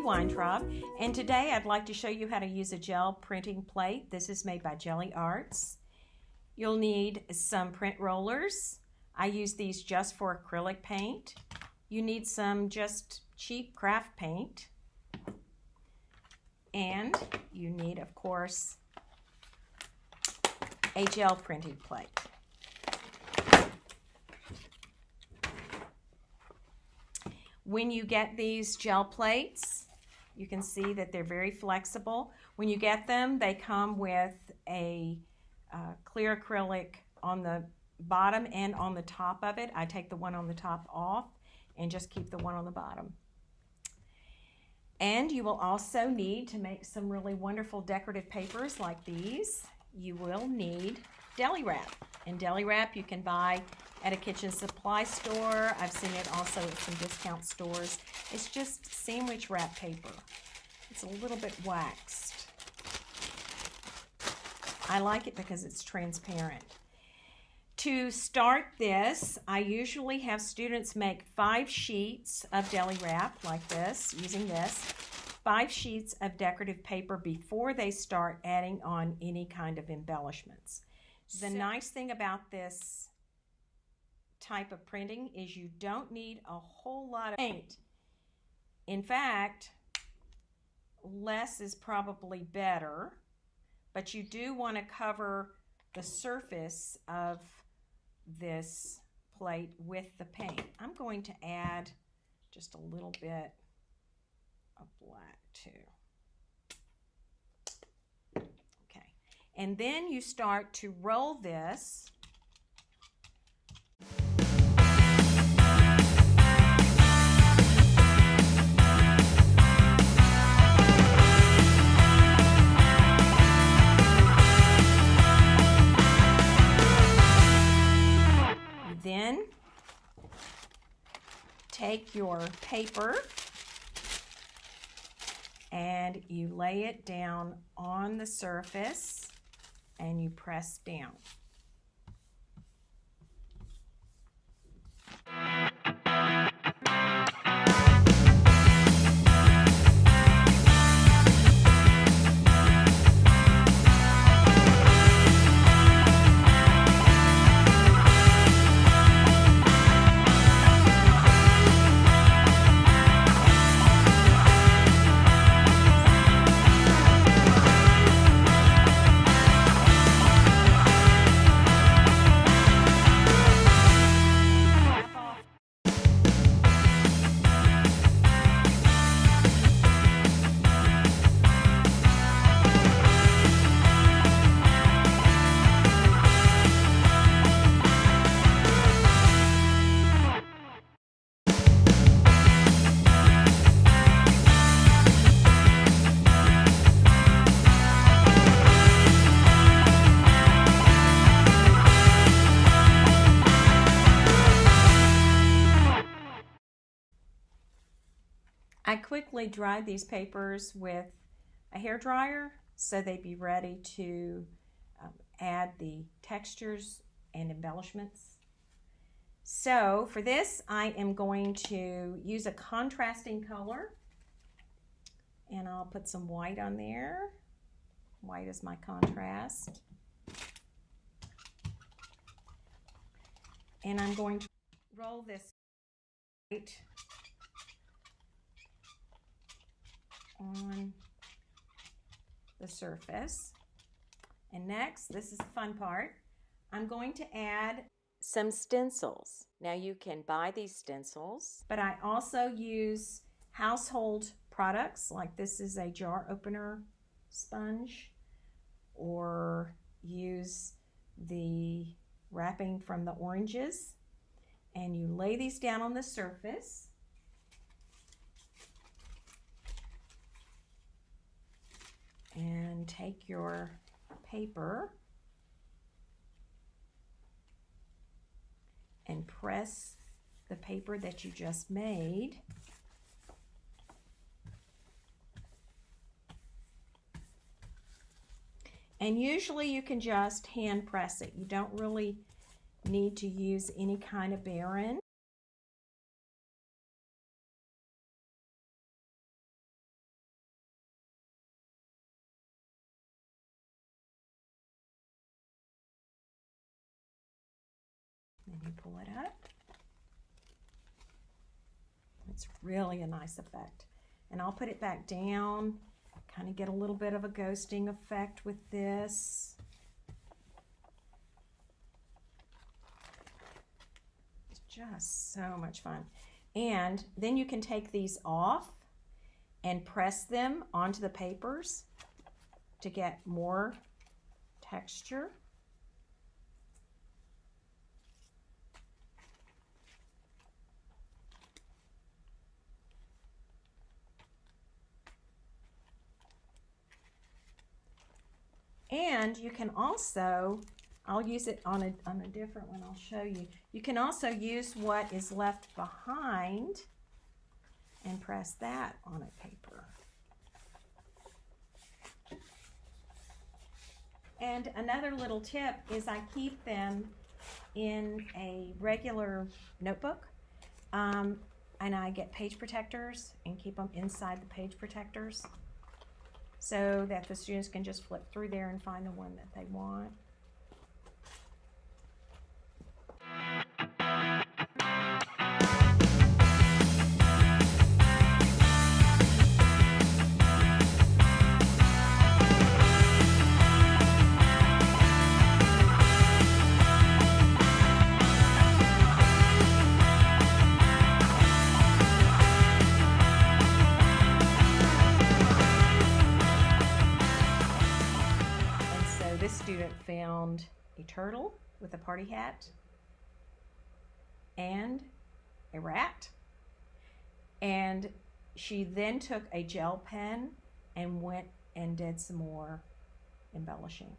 Weintraub, and today I'd like to show you how to use a gel printing plate. This is made by Gelli Arts. You'll need some print rollers. I use these just for acrylic paint. You need some just cheap craft paint. And you need, of course, a gel printing plate. When you get these gel plates, you can see that they're very flexible. When you get them, they come with a clear acrylic on the bottom and on the top of it. I take the one on the top off and just keep the one on the bottom. And you will also need, to make some really wonderful decorative papers like these, you will need deli wrap. And deli wrap you can buy at a kitchen supply store. I've seen it also at some discount stores. It's just sandwich wrap paper. It's a little bit waxed. I like it because it's transparent. To start this, I usually have students make 5 sheets of deli wrap like this, using this, 5 sheets of decorative paper before they start adding on any kind of embellishments. The nice thing about this type of printing is you don't need a whole lot of paint. In fact, less is probably better, but you do want to cover the surface of this plate with the paint. I'm going to add just a little bit of black too. Okay, and then you start to roll this. Then take your paper and you lay it down on the surface and you press down. I quickly dried these papers with a hair dryer so they'd be ready to add the textures and embellishments. So for this, I am going to use a contrasting color, and I'll put some white on there. White is my contrast. And I'm going to roll this white on the surface. And next, this is the fun part, I'm going to add some stencils. Now you can buy these stencils, but I also use household products, like this is a jar opener sponge, or use the wrapping from the oranges, and you lay these down on the surface. And take your paper and press the paper that you just made. And usually you can just hand press it. You don't really need to use any kind of baren. me pull it up. It's really a nice effect. And I'll put it back down, kind of get a little bit of a ghosting effect with this. It's just so much fun. And then you can take these off and press them onto the papers to get more texture. And you can also, I'll use it on a different one, I'll show you. You can also use what is left behind and press that on a paper. And another little tip is I keep them in a regular notebook, and I get page protectors and keep them inside the page protectors so that the students can just flip through there and find the one that they want. This student found a turtle with a party hat and a rat, and she then took a gel pen and went and did some more embellishing.